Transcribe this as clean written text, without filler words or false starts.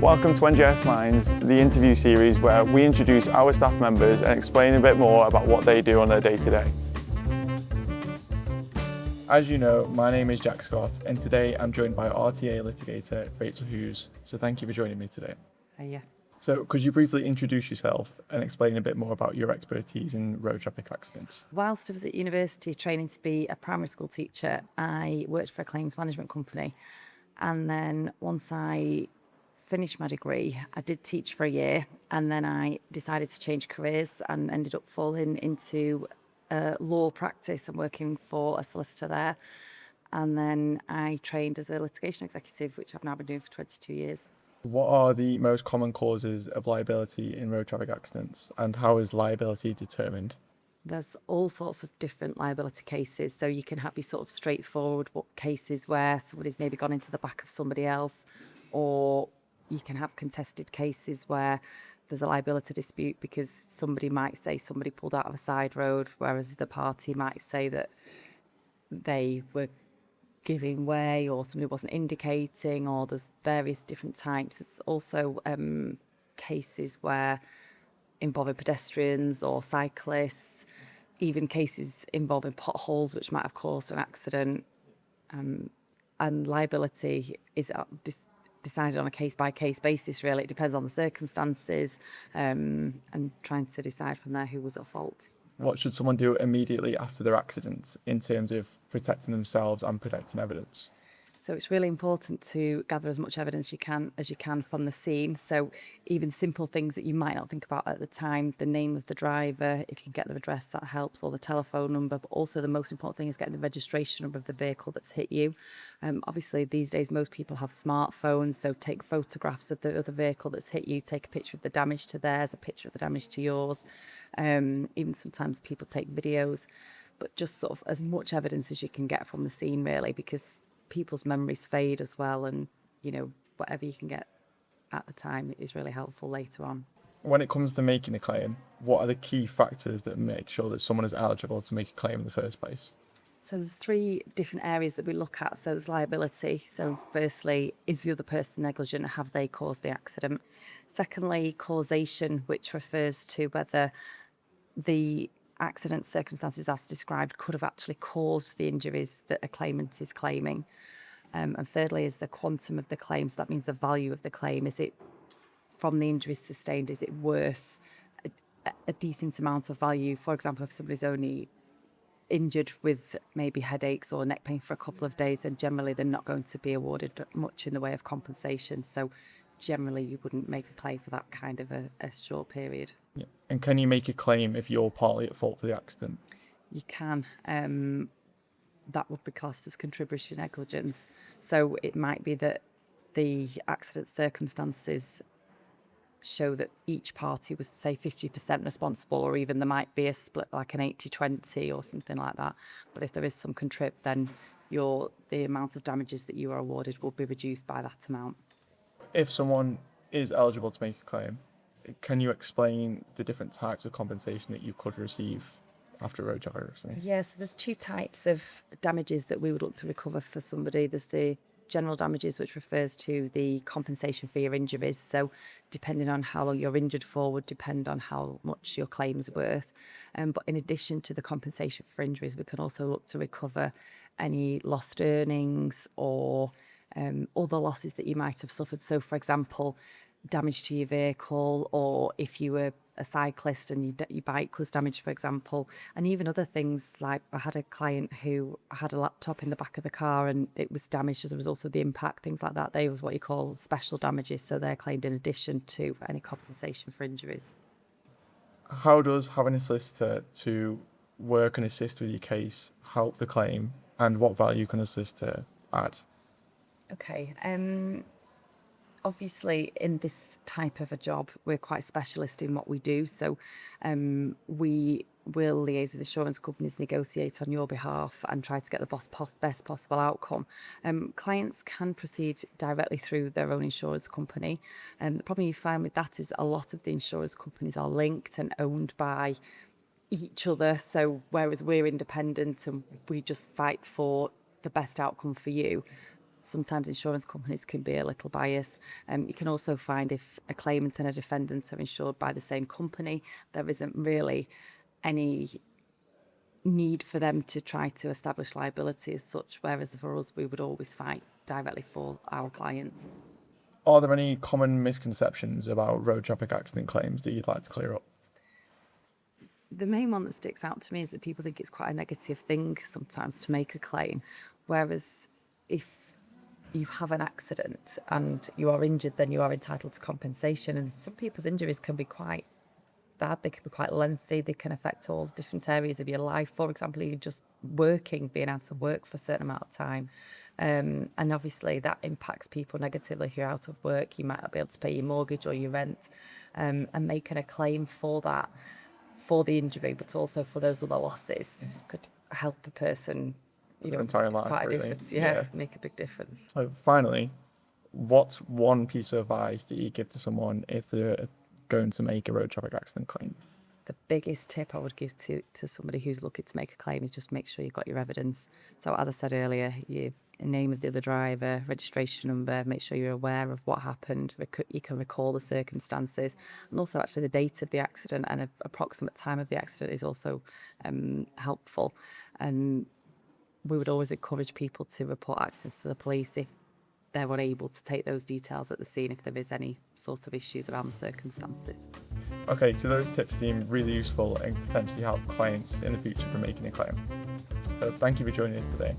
Welcome to NJS Minds, the interview series where we introduce our staff members and explain a bit more about what they do on their day-to-day. As you know, my name is Jack Scott, and today I'm joined by RTA Litigator Rachel Hughes. So thank you for joining me today. Yeah. So could you briefly introduce yourself and explain a bit more about your expertise in road traffic accidents? Whilst I was at university training to be a primary school teacher, I worked for a claims management company. And then once I finished my degree, I did teach for a year, and then I decided to change careers and ended up falling into law practice and working for a solicitor there. And then I trained as a litigation executive, which I've now been doing for 22 years. What are the most common causes of liability in road traffic accidents, and how is liability determined? There's all sorts of different liability cases. So you can have your sort of straightforward cases where somebody's maybe gone into the back of somebody else, or you can have contested cases where there's a liability dispute because somebody might say somebody pulled out of a side road, whereas the party might say that they were giving way or somebody wasn't indicating, or there's various different types. It's also cases where involving pedestrians or cyclists, even cases involving potholes which might have caused an accident. And liability is decided on a case-by-case basis, really. It depends on the circumstances, and trying to decide from there who was at fault. What should someone do immediately after their accident in terms of protecting themselves and protecting evidence? So it's really important to gather as much evidence as you can from the scene. So even simple things that you might not think about at the time, the name of the driver, if you can get the address, that helps, or the telephone number. But also the most important thing is getting the registration number of the vehicle that's hit you. Obviously, these days, most people have smartphones, so take photographs of the other vehicle that's hit you, take a picture of the damage to theirs, a picture of the damage to yours. Even sometimes people take videos, but just sort of as much evidence as you can get from the scene, really, because people's memories fade as well, and whatever you can get at the time is really helpful later on. When it comes to making a claim, what are the key factors that make sure that someone is eligible to make a claim in the first place? So there's three different areas that we look at. So there's liability. So firstly, is the other person negligent? Have they caused the accident? Secondly, causation, which refers to whether the accident circumstances as described could have actually caused the injuries that a claimant is claiming. And thirdly is the quantum of the claim. So that means the value of the claim. Is it, from the injuries sustained, is it worth a decent amount of value? For example, if somebody's only injured with maybe headaches or neck pain for a couple of days, then generally they're not going to be awarded much in the way of compensation. So generally you wouldn't make a claim for that kind of a short period. Yeah. And can you make a claim if you're partly at fault for the accident? You can. That would be classed as contributory negligence. So it might be that the accident circumstances show that each party was, say, 50% responsible, or even there might be a split like an 80-20 or something like that. But if there is some contrib, then the amount of damages that you are awarded will be reduced by that amount. If someone is eligible to make a claim, can you explain the different types of compensation that you could receive after a road traffic accident? Yeah, so there's two types of damages that we would look to recover for somebody. There's the general damages, which refers to the compensation for your injuries. So depending on how long you're injured for would depend on how much your claim's worth. But in addition to the compensation for injuries, we can also look to recover any lost earnings or other losses that you might have suffered. So, for example, damage to your vehicle, or if you were a cyclist and your bike was damaged, for example, and even other things like I had a client who had a laptop in the back of the car and it was damaged as a result of the impact, things like that. They was what you call special damages, so they're claimed in addition to any compensation for injuries. How does having a solicitor to work and assist with your case help the claim, and what value can a solicitor add? Okay. Obviously, in this type of a job, we're quite specialist in what we do. So we will liaise with insurance companies, negotiate on your behalf and try to get the best possible outcome. Clients can proceed directly through their own insurance company. And the problem you find with that is a lot of the insurance companies are linked and owned by each other. So whereas we're independent and we just fight for the best outcome for you, sometimes insurance companies can be a little biased. You can also find if a claimant and a defendant are insured by the same company, there isn't really any need for them to try to establish liability as such, whereas for us, we would always fight directly for our client. Are there any common misconceptions about road traffic accident claims that you'd like to clear up? The main one that sticks out to me is that people think it's quite a negative thing sometimes to make a claim, whereas if you have an accident and you are injured, then you are entitled to compensation. And some people's injuries can be quite bad, they can be quite lengthy, they can affect all different areas of your life. For example, you're just working, being able to work for a certain amount of time. And obviously that impacts people negatively. If you're out of work, you might not be able to pay your mortgage or your rent, and making a claim for that, for the injury, but also for those other losses, could help a person, you know, entire it's life, quite a really. difference, make a big difference. So finally, what's one piece of advice that you give to someone if they're going to make a road traffic accident claim? The biggest tip I would give to somebody who's looking to make a claim is just make sure you've got your evidence. So as I said earlier, your name of the other driver, registration number, make sure you're aware of what happened, you can recall the circumstances, and also actually the date of the accident and an approximate time of the accident is also helpful. And we would always encourage people to report accidents to the police if they're unable to take those details at the scene, if there is any sort of issues around the circumstances. Okay, so those tips seem really useful and potentially help clients in the future for making a claim. So thank you for joining us today.